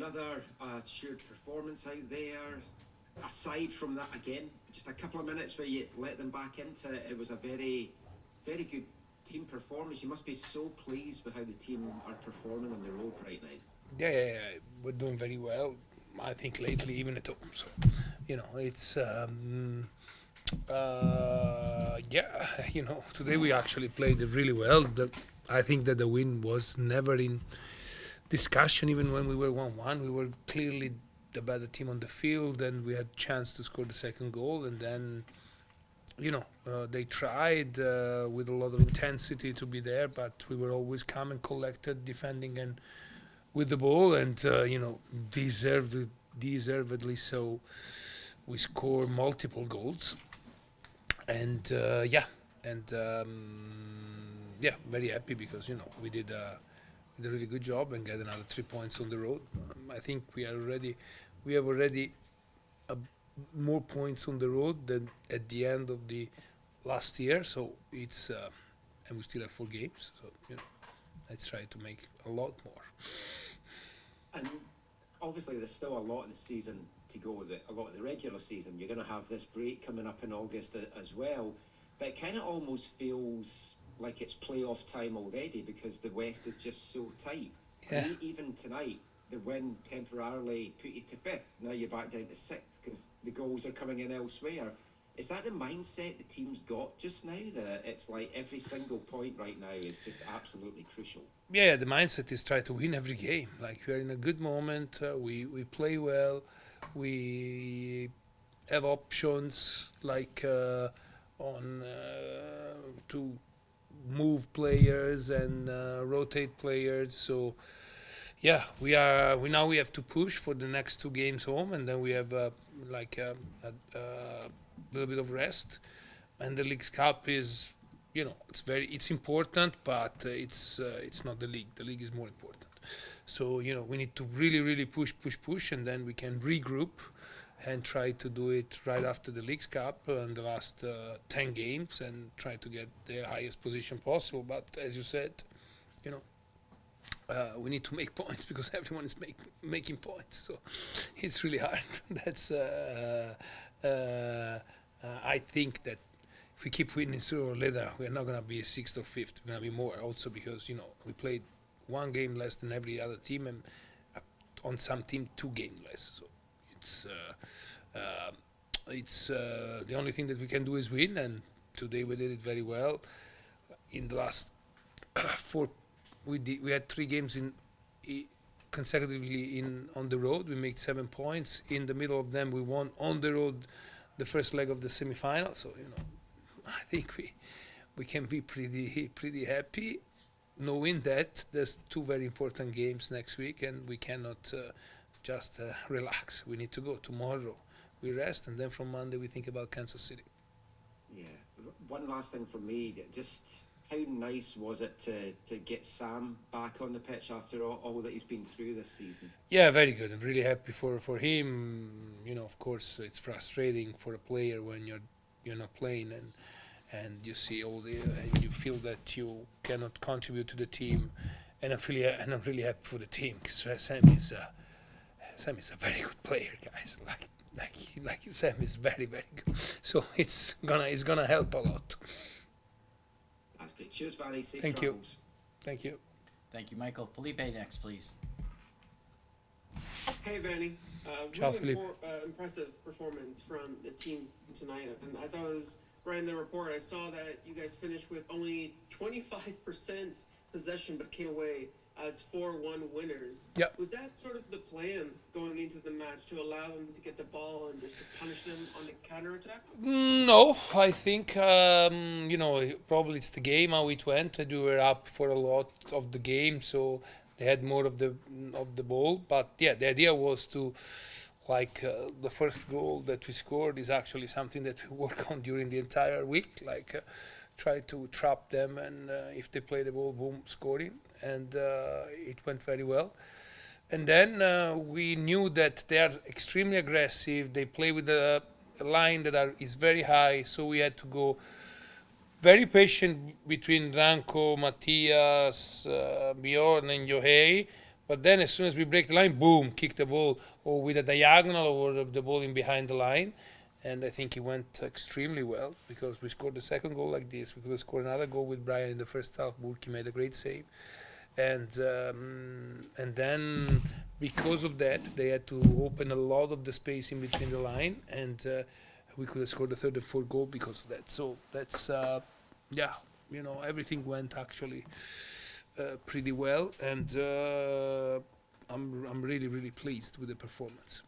another assured performance out there. Aside from that, again, just a couple of minutes where you let them back into it, it was a very, very good team performance. You must be so pleased with how the team are performing on the road right now. Yeah, we're doing very well. I think lately, even at home. So, it's today we actually played really well. I think that the win was never in discussion. Even when we were 1-1, we were clearly the better team on the field, and we had chance to score the second goal. And then, they tried with a lot of intensity to be there, but we were always calm and collected, defending and with the ball, and deservedly so. We score multiple goals, and very happy because we did a really good job and get another 3 points on the road. I think we have already uh, more points on the road than at the end of the last year. So it's and we still have 4 games. So let's try to make a lot more. And obviously, there's still a lot of the season to go, a lot of the regular season. You're going to have this break coming up in August as well. But it kind of almost feels like it's playoff time already because the West is just so tight. Yeah. Even tonight, the win temporarily put you to fifth. Now you're back down to sixth because the goals are coming in elsewhere. Is that the mindset the team's got just now, that it's like every single point right now is just absolutely crucial? Yeah, the mindset is try to win every game. Like we are in a good moment. We play well. We have options like on to move players and rotate players. So yeah, we now we have to push for the next 2 games home, and then we have a little bit of rest. And the League's Cup is, it's important, but it's not the league. The league is more important. So we need to really push, and then we can regroup and try to do it right after the League's Cup and the last 10 games, and try to get the highest position possible. But as you said, we need to make points because everyone is making points. So it's really hard. That's I think that if we keep winning sooner or later, we're not going to be sixth or fifth. We're going to be more. Also because we played 1 game less than every other team, and on some team 2 games less. So it's the only thing that we can do is win, and today we did it very well. In the last 4, we had 3 games consecutively on the road. We made 7 points. In the middle of them, we won on the road the first leg of the semi-final. So I think we can be pretty happy, knowing that there's 2 very important games next week, and we cannot just relax. We need to go tomorrow. We rest, and then from Monday we think about Kansas City. Yeah. One last thing from me, just how nice was it to get Sam back on the pitch after all that he's been through this season? Yeah, very good. I'm really happy for him. Of course, it's frustrating for a player when you're not playing, and you see you feel that you cannot contribute to the team, and I'm really happy for the team because Sam is a very good player, guys. Like Sam is very good. So it's gonna help a lot. That's great. Cheers, Vanni. Safe Thank you. travels. Thank you. Thank you, Michael. Felipe next, please. Hey, Vanni. Ciao, Really Felipe. impressive performance from the team tonight. And as I was writing the report, I saw that you guys finished with only 25% possession, but came away as 4-1 winners. Yep. Was that sort of the plan going into the match, to allow them to get the ball and just to punish them on the counterattack? No, I think probably it's the game how it went. We were up for a lot of the game, so they had more of the ball. But yeah, the idea was to the first goal that we scored is actually something that we work on during the entire week. Try to trap them, and if they play the ball, boom, scoring, and it went very well. And then we knew that they are extremely aggressive. They play with a line that is very high, so we had to go very patient between Ranko, Matthias, Bjorn, and Yohei. But then as soon as we break the line, boom, kick the ball, or with a diagonal, or the ball in behind the line. And I think it went extremely well because we scored the second goal like this. We could have scored another goal with Brian in the first half. Burki made a great save, and then because of that, they had to open a lot of the space in between the line, and we could have scored the third and fourth goal because of that. So that's yeah, everything went actually pretty well, and I'm really pleased with the performance.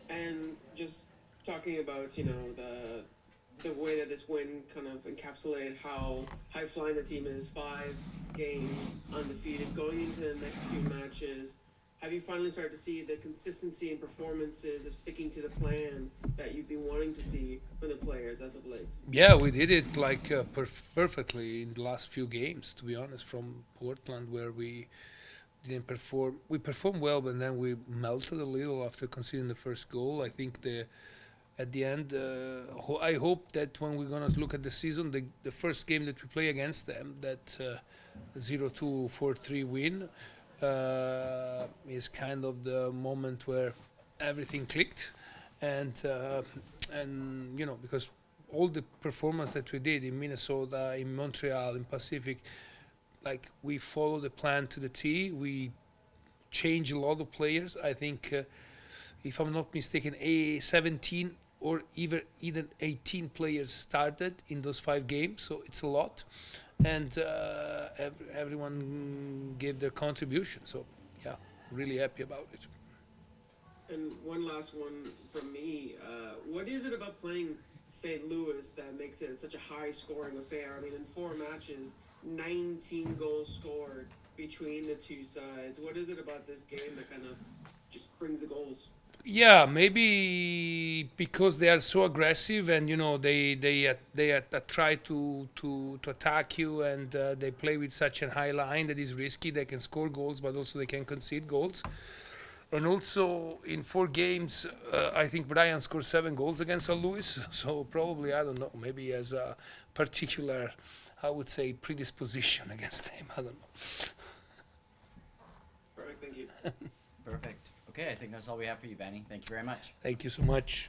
And just talking about, the way that this win kind of encapsulated how high flying the team is, 5 games undefeated, going into the next 2 matches. Have you finally started to see the consistency and performances of sticking to the plan that you've been wanting to see from the players as of late? Yeah, we did it like perfectly in the last few games, to be honest, from Portland, where we didn't perform. We performed well, but then we melted a little after conceding the first goal. I think at the end, I hope that when we're gonna look at the season, the first game that we play against them, that 0-2, 4-3 win, is kind of the moment where everything clicked, and because all the performance that we did in Minnesota, in Montreal, in Pacific, like we follow the plan to the T. We change a lot of players. I think, if I'm not mistaken, 17 or even 18 players started in those 5 games. So it's a lot, and everyone gave their contribution. So yeah, really happy about it. And one last one from me. What is it about playing St. Louis that makes it such a high-scoring affair? I mean, in 4 matches, 19 goals scored between the 2 sides. What is it about this game that kind of just brings the goals? Yeah, maybe because they are so aggressive, and they try to attack you, and they play with such a high line that is risky. They can score goals, but also they can concede goals. And also in 4 games, I think Brian scored 7 goals against St. Louis. So probably, I don't know, maybe he has a particular, I would say, predisposition against him. I don't know. Perfect, thank you. Perfect. Okay, I think that's all we have for you, Vanni. Thank you very much. Thank you so much.